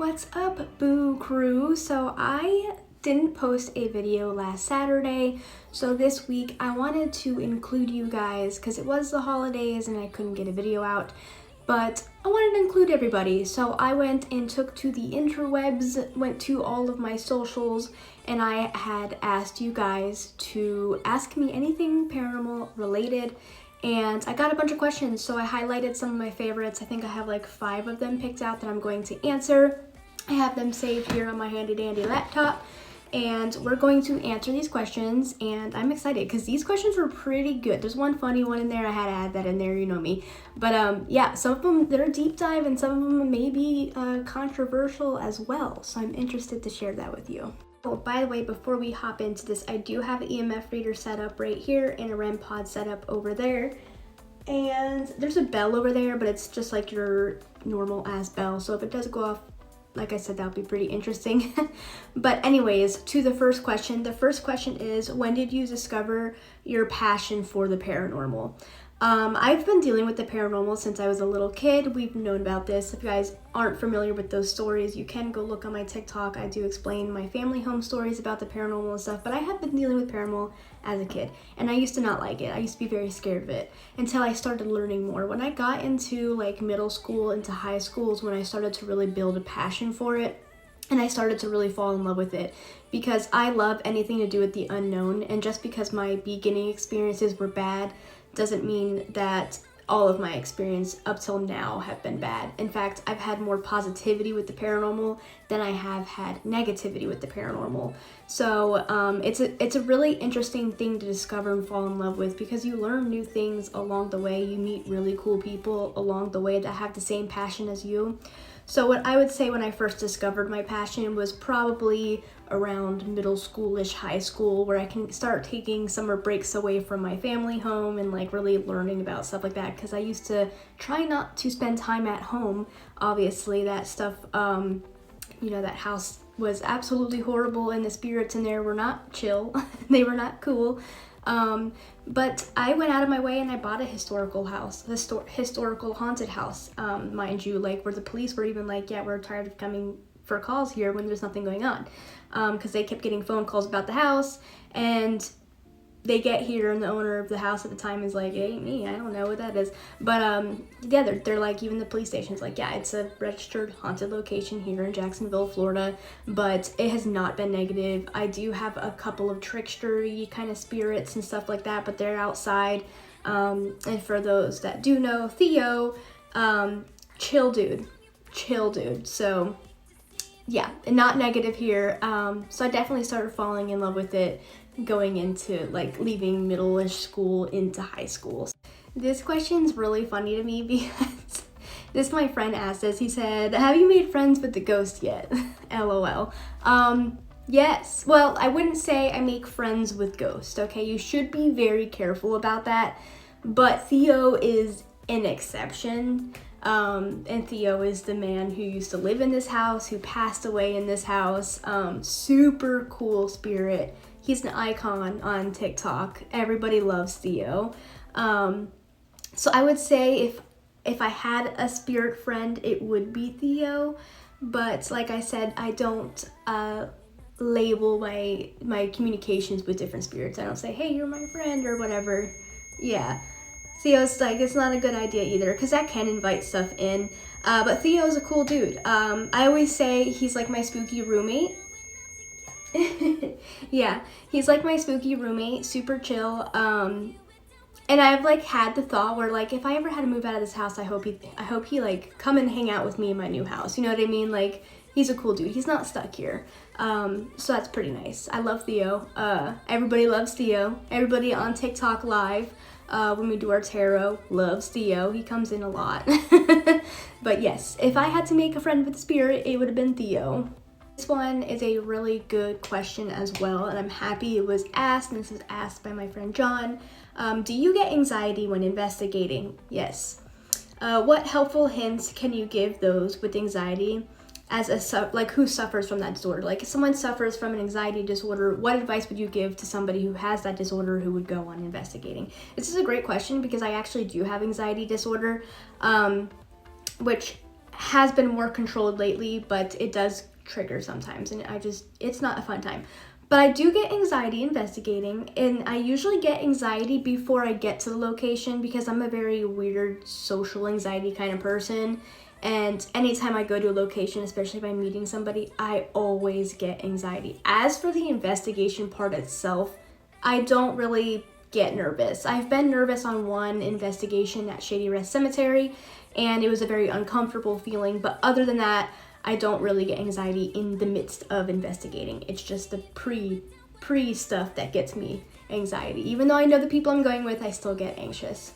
What's up, Boo Crew? So I didn't post a video last Saturday, so this week I wanted to include you guys because it was the holidays and I couldn't get a video out, but I wanted to include everybody. So I went and took to the interwebs, went to all of my socials, and I had asked you guys to ask me anything paranormal related. And I got a bunch of questions, so I highlighted some of my favorites. I think I have like 5 of them picked out that I'm going to answer. I have them saved here on my handy dandy laptop, and we're going to answer these questions, and I'm excited because these questions were pretty good. There's one funny one in there, I had to add that in there, you know me. But yeah, some of them, they're a deep dive, and some of them may be controversial as well, so I'm interested to share that with you. Oh, by the way, before we hop into this, I do have an EMF reader set up right here and a REM pod set up over there. And there's a bell over there, but it's just like your normal ass bell. So if it does go off, like I said, that'll be pretty interesting. But anyways, to the first question. The first question is, when did you discover your passion for the paranormal? I've been dealing with the paranormal since I was a little kid. We've known about this. If you guys aren't familiar with those stories, you can go look on my TikTok. I do explain my family home stories about the paranormal and stuff, but I have been dealing with paranormal as a kid, and I used to not like it. I used to be very scared of it until I started learning more. When I got into like middle school, into high school is when I started to really build a passion for it. And I started to really fall in love with it because I love anything to do with the unknown. And just because my beginning experiences were bad doesn't mean that all of my experience up till now have been bad. In fact, I've had more positivity with the paranormal than I have had negativity with the paranormal. So it's a really interesting thing to discover and fall in love with because you learn new things along the way. You meet really cool people along the way that have the same passion as you. So what I would say when I first discovered my passion was probably around middle schoolish, high school, where I can start taking summer breaks away from my family home and like really learning about stuff like that, because I used to try not to spend time at home. Obviously that stuff, that house was absolutely horrible, and the spirits in there were not chill. They were not cool. But I went out of my way and I bought a historical house, historical haunted house, mind you, like where the police were even like, yeah, we're tired of coming for calls here when there's nothing going on, because they kept getting phone calls about the house, and they get here and the owner of the house at the time is like, it ain't me, I don't know what that is. But yeah, they're like, even the police station's like, yeah, it's a registered haunted location here in Jacksonville, Florida, but it has not been negative. I do have a couple of trickstery kind of spirits and stuff like that, but they're outside. And for those that do know, Theo, chill dude. So yeah, not negative here. So I definitely started falling in love with it going into like leaving middle-ish school into high school. This question's really funny to me because this my friend asked us. He said, have you made friends with the ghost yet? LOL. Yes. Well, I wouldn't say I make friends with ghosts, okay? You should be very careful about that. But Theo is an exception. And Theo is the man who used to live in this house, who passed away in this house. Super cool spirit. He's an icon on TikTok. Everybody loves Theo. So I would say if I had a spirit friend, it would be Theo. But like I said, I don't label my communications with different spirits. I don't say, hey, you're my friend or whatever. Yeah. Theo's like, it's not a good idea either, because that can invite stuff in. But Theo's a cool dude. I always say he's like my spooky roommate. Yeah, he's like my spooky roommate, super chill. And I've like had the thought where like, if I ever had to move out of this house, I hope he like come and hang out with me in my new house. You know what I mean? Like, he's a cool dude. He's not stuck here. So that's pretty nice. I love Theo. Everybody loves Theo. Everybody on TikTok live, when we do our tarot, loves Theo. He comes in a lot. But yes, if I had to make a friend with the spirit, it would have been Theo. This one is a really good question as well, and I'm happy it was asked, and this was asked by my friend John. Do you get anxiety when investigating? Yes. What helpful hints can you give those with anxiety as who suffers from that disorder? Like, if someone suffers from an anxiety disorder, what advice would you give to somebody who has that disorder who would go on investigating? This is a great question because I actually do have anxiety disorder, which has been more controlled lately, but it does trigger sometimes, and it's not a fun time. But I do get anxiety investigating, and I usually get anxiety before I get to the location because I'm a very weird social anxiety kind of person. And anytime I go to a location, especially if I'm meeting somebody, I always get anxiety. As for the investigation part itself, I don't really get nervous. I've been nervous on one investigation at Shady Rest Cemetery, and it was a very uncomfortable feeling. But other than that, I don't really get anxiety in the midst of investigating. It's just the pre stuff that gets me anxiety. Even though I know the people I'm going with, I still get anxious.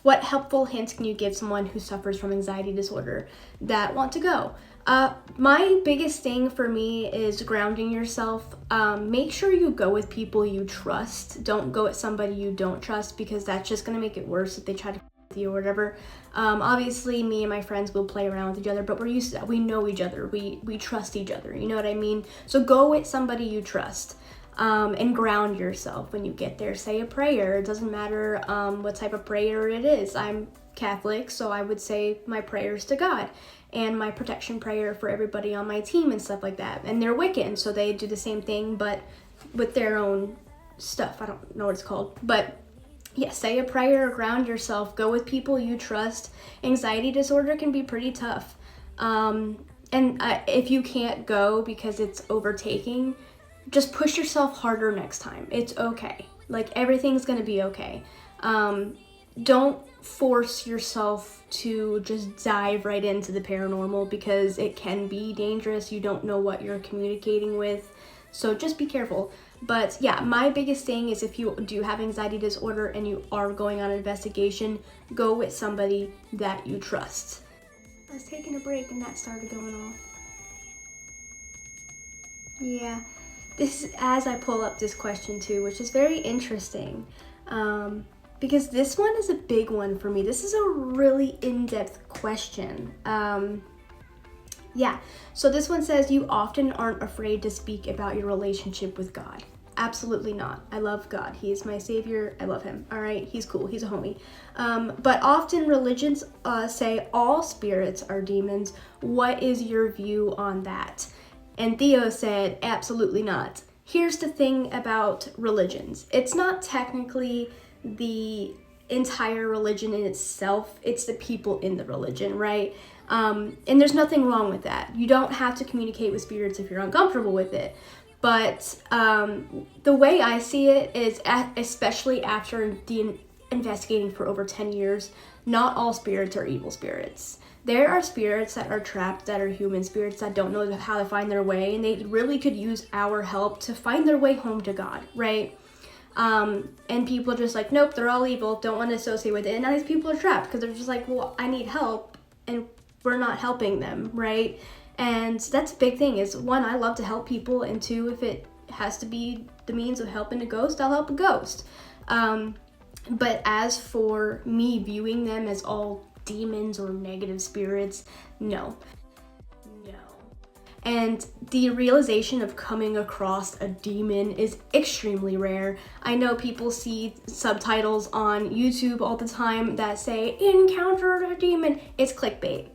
What helpful hints can you give someone who suffers from anxiety disorder that want to go? My biggest thing for me is grounding yourself. Make sure you go with people you trust. Don't go with somebody you don't trust, because that's just going to make it worse if they try to with you or whatever. Obviously me and my friends will play around with each other, but we're used to that. We know each other. We trust each other. You know what I mean? So go with somebody you trust. And ground yourself when you get there. Say a prayer. It doesn't matter what type of prayer it is. I'm Catholic, so I would say my prayers to God and my protection prayer for everybody on my team and stuff like that. And they're Wiccan, so they do the same thing, but with their own stuff. I don't know what it's called, but yeah, say a prayer, ground yourself, go with people you trust. Anxiety disorder can be pretty tough. And if you can't go because it's overtaking, just push yourself harder next time. It's okay. Like, everything's gonna be okay. Don't force yourself to just dive right into the paranormal, because it can be dangerous. You don't know what you're communicating with. So just be careful. But yeah, my biggest thing is, if you do have anxiety disorder and you are going on an investigation, go with somebody that you trust. I was taking a break and that started going off. Yeah. This is as I pull up this question too, which is very interesting, because this one is a big one for me. This is a really in-depth question. Yeah, so this one says, you often aren't afraid to speak about your relationship with God. Absolutely not. I love God. He is my savior. I love him. All right, he's cool. He's a homie. But often religions say all spirits are demons. What is your view on that? And Theo said, absolutely not. Here's the thing about religions. It's not technically the entire religion in itself. It's the people in the religion, right? And there's nothing wrong with that. You don't have to communicate with spirits if you're uncomfortable with it. But the way I see it is, especially after investigating for over 10 years, not all spirits are evil spirits. There are spirits that are trapped, that are human spirits that don't know how to find their way, and they really could use our help to find their way home to God, right? And people are just like, nope, they're all evil, don't want to associate with it. And now these people are trapped because they're just like, well, I need help, and we're not helping them, right? And that's a big thing is, one, I love to help people, and two, if it has to be the means of helping a ghost, I'll help a ghost. But as for me viewing them as all demons or negative spirits, no. And the realization of coming across a demon is extremely rare. I know people see subtitles on YouTube all the time that say, encountered a demon. It's clickbait.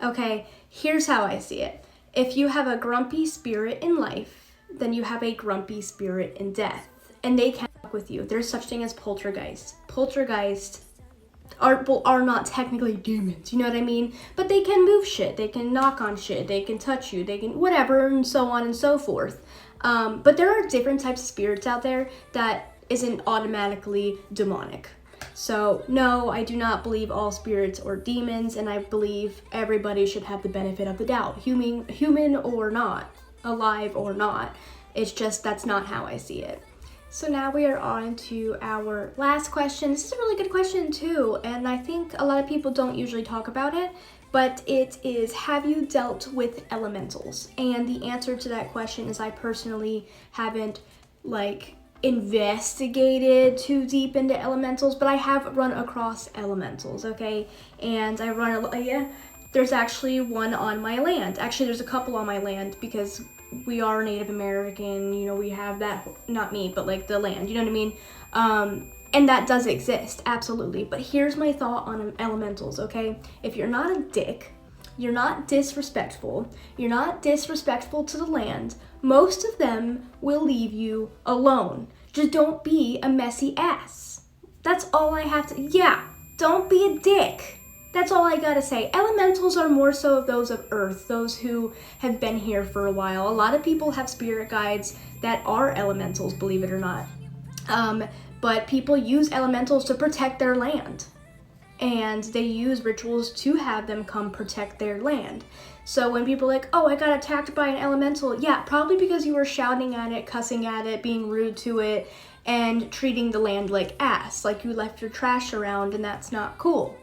Okay, here's how I see it. If you have a grumpy spirit in life, then you have a grumpy spirit in death. And they can fuck with you. There's such thing as poltergeist. Poltergeist are not technically demons, you know what I mean? But they can move shit, they can knock on shit, they can touch you, they can whatever, and so on and so forth. But there are different types of spirits out there that isn't automatically demonic. So no, I do not believe all spirits are demons, and I believe everybody should have the benefit of the doubt, human or not, alive or not. It's just, that's not how I see it. So now we are on to our last question. This is a really good question too, and I think a lot of people don't usually talk about it, but it is, have you dealt with elementals? And the answer to that question is, I personally haven't investigated too deep into elementals, but I have run across elementals, okay? And I run, there's actually one on my land. Actually, there's a couple on my land because we are Native American, you know, we have that, not me, but like the land, you know what I mean? And that does exist, absolutely. But here's my thought on elementals, okay? If you're not a dick, you're not disrespectful, you're not disrespectful to the land, most of them will leave you alone. Just don't be a messy ass. That's all I have to, yeah, don't be a dick. That's all I gotta say. Elementals are more so those of Earth, those who have been here for a while. A lot of people have spirit guides that are elementals, believe it or not. But people use elementals to protect their land. And they use rituals to have them come protect their land. So when people are like, oh, I got attacked by an elemental, yeah, probably because you were shouting at it, cussing at it, being rude to it, and treating the land like ass, like you left your trash around, and that's not cool.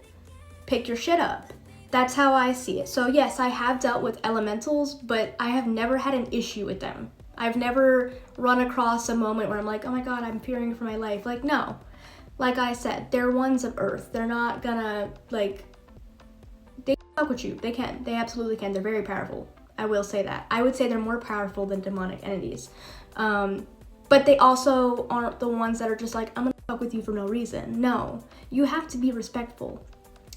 Pick your shit up. That's how I see it. So yes, I have dealt with elementals, but I have never had an issue with them. I've never run across a moment where I'm like, oh my God, I'm fearing for my life. Like, no. Like I said, they're ones of Earth. They're not gonna, like, they fuck with you. They can. They absolutely can. They're very powerful. I will say that. I would say they're more powerful than demonic entities. But they also aren't the ones that are just like, I'm gonna fuck with you for no reason. No. You have to be respectful.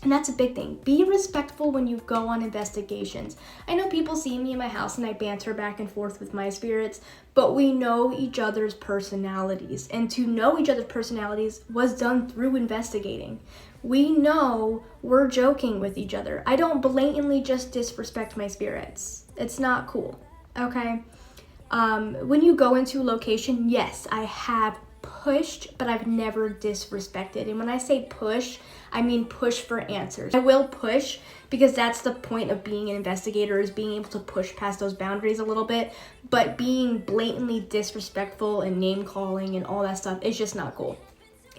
And that's a big thing. Be respectful when you go on investigations. I know people see me in my house and I banter back and forth with my spirits, but we know each other's personalities. And to know each other's personalities was done through investigating. We know we're joking with each other. I don't blatantly just disrespect my spirits. It's not cool, okay? When you go into a location, yes, I have pushed, but I've never disrespected. And when I say push, I mean push for answers. I will push because that's the point of being an investigator, is being able to push past those boundaries a little bit. But being blatantly disrespectful and name calling and all that stuff is just not cool.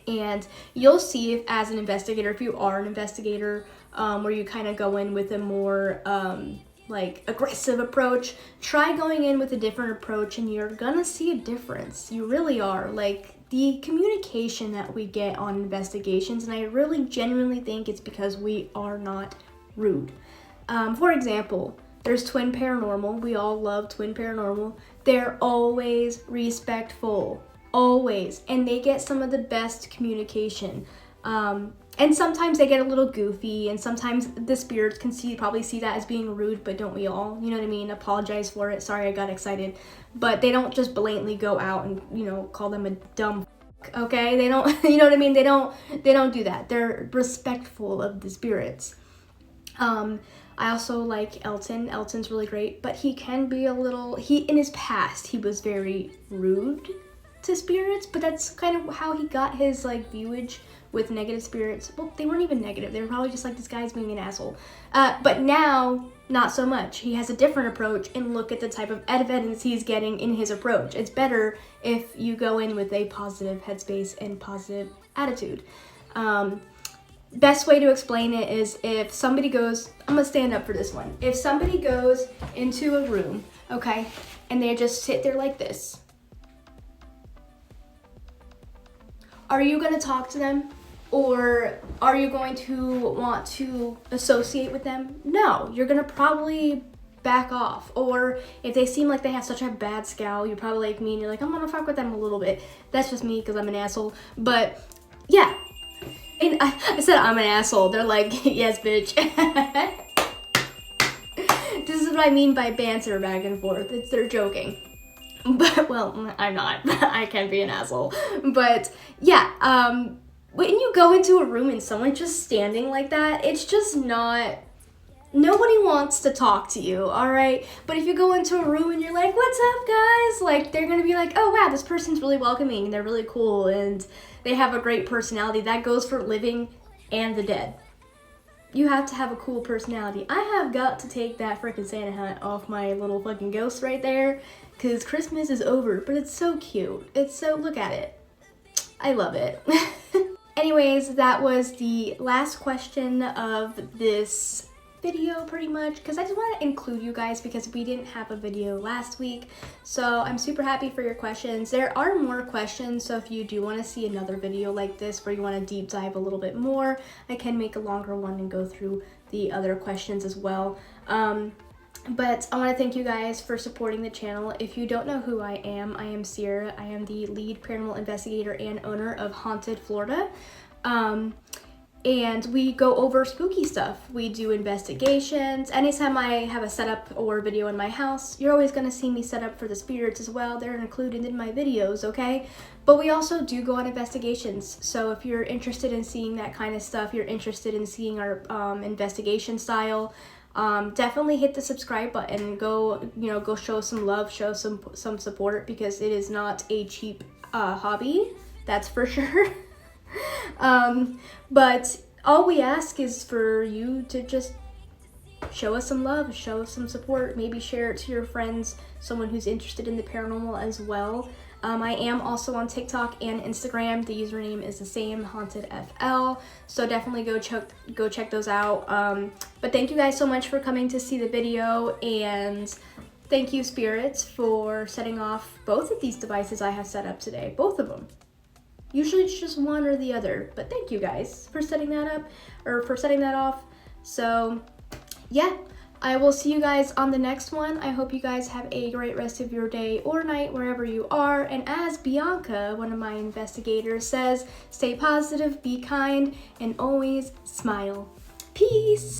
And you'll see if, as an investigator, if you are an investigator, where you kind of go in with a more like aggressive approach, try going in with a different approach and you're gonna see a difference. You really are. Like, the communication that we get on investigations, and I really genuinely think it's because we are not rude. For example, there's Twin Paranormal. We all love Twin Paranormal. They're always respectful, always, and they get some of the best communication. And sometimes they get a little goofy, and sometimes the spirits can probably see that as being rude, but don't we all? You know what I mean? Apologize for it. Sorry, I got excited. But they don't just blatantly go out and, you know, call them a dumb f***, okay? They don't, you know what I mean? They don't do that. They're respectful of the spirits. I also like Elton. Elton's really great, but he can be a little, in his past, he was very rude to spirits, but that's kind of how he got his, like, viewage with negative spirits. Well, they weren't even negative. They were probably just like, this guy's being an asshole. But now, not so much. He has a different approach, and look at the type of evidence he's getting in his approach. It's better if you go in with a positive headspace and positive attitude. Best way to explain it is if somebody goes, I'm gonna stand up for this one. If somebody goes into a room, okay, and they just sit there like this, are you gonna talk to them? Or are you going to want to associate with them? No, you're gonna probably back off. Or if they seem like they have such a bad scowl, you're probably like me and you're like, I'm gonna fuck with them a little bit. That's just me because I'm an asshole. But yeah, and I said I'm an asshole. They're like, yes, bitch. This is what I mean by banter back and forth. They're joking. But, well, I'm not. I can be an asshole. But yeah, when you go into a room and someone's just standing like that, it's just not, nobody wants to talk to you, all right? But if you go into a room and you're like, what's up, guys? Like, they're gonna be like, oh, wow, this person's really welcoming, they're really cool, and they have a great personality. That goes for living and the dead. You have to have a cool personality. I have got to take that freaking Santa hat off my little fucking ghost right there, because Christmas is over, but it's so cute. It's so, look at it. I love it. Anyways, that was the last question of this video pretty much, because I just want to include you guys because we didn't have a video last week. So I'm super happy for your questions. There are more questions, so if you do want to see another video like this where you want to deep dive a little bit more, I can make a longer one and go through the other questions as well. But I want to thank you guys for supporting the channel. If you don't know who I am Sierra. I am the lead paranormal investigator and owner of Haunted Florida. And we go over spooky stuff. We do investigations. Anytime I have a setup or video in my house, you're always going to see me set up for the spirits as well. They're included in my videos, okay? But we also do go on investigations. So if you're interested in seeing that kind of stuff, you're interested in seeing our investigation style, definitely hit the subscribe button. Go show some love, show some support, because it is not a cheap hobby, that's for sure. But all we ask is for you to just show us some love, show us some support, maybe share it to your friends, someone who's interested in the paranormal as well. I am also on TikTok and Instagram. The username is the same, HauntedFL. So definitely go check those out. But thank you guys so much for coming to see the video, and thank you, spirits, for setting off both of these devices I have set up today, both of them. Usually it's just one or the other, but thank you guys for setting that up, or for setting that off. So yeah, I will see you guys on the next one. I hope you guys have a great rest of your day or night wherever you are. And as Bianca, one of my investigators, says, stay positive, be kind, and always smile. Peace!